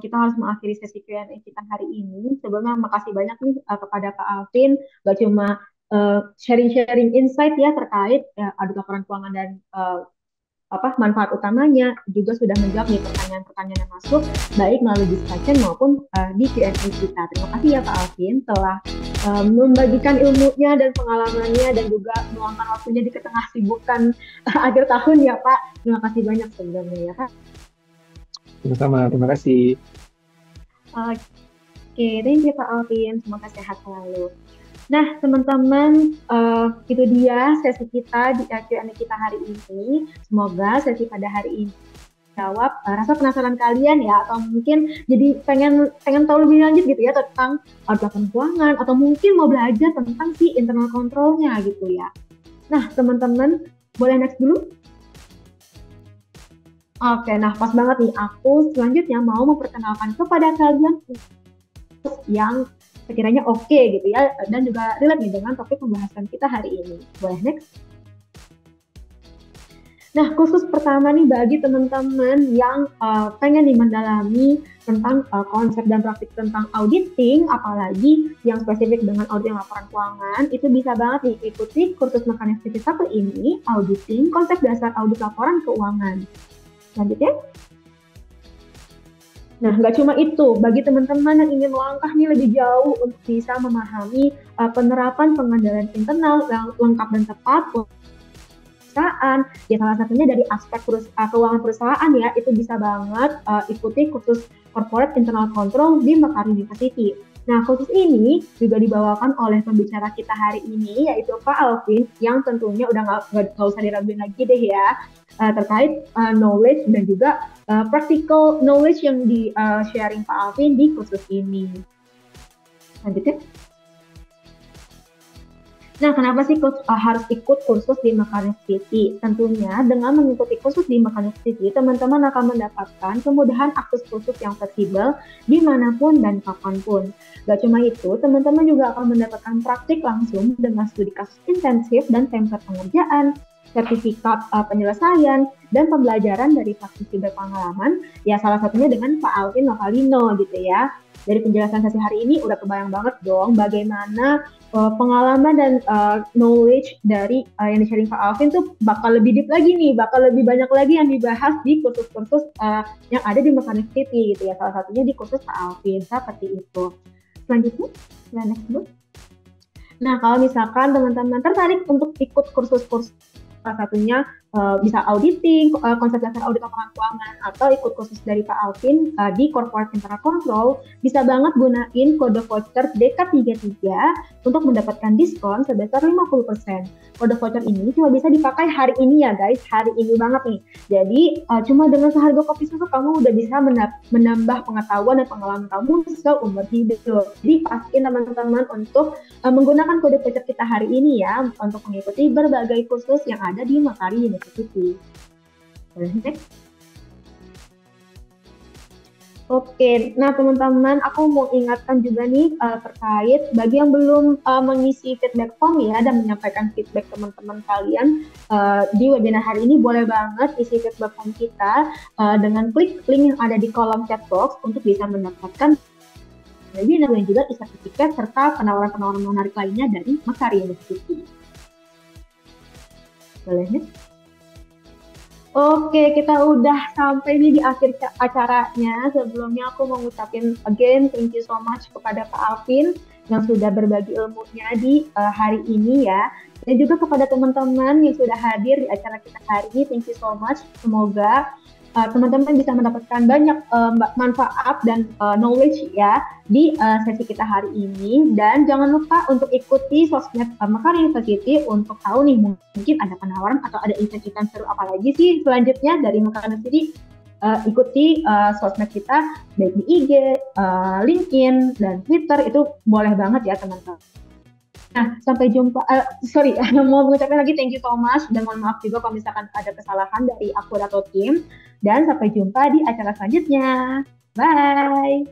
kita harus mengakhiri sesi Q&A kita hari ini. Sebelumnya makasih banyak nih kepada Kak Alvin, gak cuma sharing-sharing insight ya terkait ya, audit laporan keuangan dan manfaat utamanya, juga sudah menjawab nih pertanyaan-pertanyaan yang masuk baik melalui discussion maupun di Q&A kita. Terima kasih ya Kak Alvin telah membagikan ilmunya dan pengalamannya dan juga meluangkan waktunya di tengah sibukan akhir tahun ya Pak. Terima kasih banyak sebelumnya ya Kak. Sama-sama, terima kasih. Oke, thank you Kak Alvin. Semoga sehat selalu. Nah, teman-teman, itu dia sesi kita di Q&A kita hari ini. Semoga sesi pada hari ini jawab rasa penasaran kalian ya, atau mungkin jadi pengen pengen tahu lebih lanjut gitu ya tentang laporan keuangan, atau mungkin mau belajar tentang si internal control-nya gitu ya. Nah, teman-teman, boleh next dulu? Oke, nah pas banget nih. Aku selanjutnya mau memperkenalkan kepada kalian yang sekiranya oke gitu ya, dan juga relate nih dengan topik pembahasan kita hari ini. Boleh next? Nah, khusus pertama nih bagi teman-teman yang pengen nih mendalami tentang konsep dan praktik tentang auditing, apalagi yang spesifik dengan audit laporan keuangan, itu bisa banget nih ikuti kursus Mekanistik 1 ini, auditing, konsep dasar audit laporan keuangan. Selanjutnya. Nah, nggak cuma itu, bagi teman-teman yang ingin melangkah nih lebih jauh untuk bisa memahami penerapan pengendalian internal yang lengkap dan tepat perusahaan, ya salah satunya dari aspek keuangan perusahaan ya, itu bisa banget ikuti kursus Corporate Internal Control di Mekar University. Nah, kursus ini juga dibawakan oleh pembicara kita hari ini, yaitu Pak Alvin, yang tentunya udah nggak usah diraguin lagi deh ya, terkait knowledge dan juga practical knowledge yang di sharing Pak Alvin di kursus ini. Lanjutnya. Nah, kenapa sih harus ikut kursus di Mekanik City? Tentunya dengan mengikuti kursus di Mekanik City, teman-teman akan mendapatkan kemudahan akses kursus yang fleksibel dimanapun dan kapanpun. Gak cuma itu, teman-teman juga akan mendapatkan praktik langsung dengan studi kasus intensif dan template pengerjaan, sertifikat penyelesaian, dan pembelajaran dari praktisi berpengalaman, ya salah satunya dengan Pak Alvin Novalino gitu ya. Dari penjelasan sesi hari ini udah kebayang banget dong bagaimana pengalaman dan knowledge dari yang di-sharing Pak Alvin tuh bakal lebih deep lagi nih, bakal lebih banyak lagi yang dibahas di kursus-kursus yang ada di Mekanik City gitu ya. Salah satunya di kursus Pak Alvin, seperti itu. Selanjutnya, next dulu. Nah, kalau misalkan teman-teman tertarik untuk ikut kursus-kursus, salah satunya bisa auditing, konsep dasar audit laporan keuangan, atau ikut kursus dari Pak Alvin di Corporate Internal Control, bisa banget gunain kode voucher DK33 untuk mendapatkan diskon sebesar 50%. Kode voucher ini cuma bisa dipakai hari ini ya guys, hari ini banget nih. Jadi cuma dengan seharga kopi susu kamu udah bisa menambah pengetahuan dan pengalaman kamu seumur hidup. Jadi pastiin teman-teman untuk menggunakan kode voucher kita hari ini ya, untuk mengikuti berbagai kursus yang ada di Makari University. Boleh next? Oke, nah teman-teman, aku mau ingatkan juga nih terkait bagi yang belum mengisi feedback form ya dan menyampaikan feedback teman-teman kalian di webinar hari ini, boleh banget isi feedback form kita dengan klik link yang ada di kolom chat box untuk bisa mendapatkan webinar dan juga e-sertifikat serta penawaran-penawaran menarik lainnya dari Mekar University. Boleh nih? Oke, kita udah sampai nih di akhir acaranya. Sebelumnya aku mau ngucapin again thank you so much kepada Pak Alvin yang sudah berbagi ilmunya di hari ini ya. Dan juga kepada teman-teman yang sudah hadir di acara kita hari ini, thank you so much. Semoga teman-teman bisa mendapatkan banyak manfaat dan knowledge ya di sesi kita hari ini. Dan jangan lupa untuk ikuti sosmed Mekar University untuk tahu nih mungkin ada penawaran atau ada event-event seru apa lagi sih selanjutnya dari Mekar University. Ikuti sosmed kita baik di IG, LinkedIn, dan Twitter, itu boleh banget ya teman-teman. Nah, sampai jumpa. Mau mengucapkan lagi thank you so much dan mohon maaf juga kalau misalkan ada kesalahan dari aku atau tim. Dan sampai jumpa di acara selanjutnya. Bye!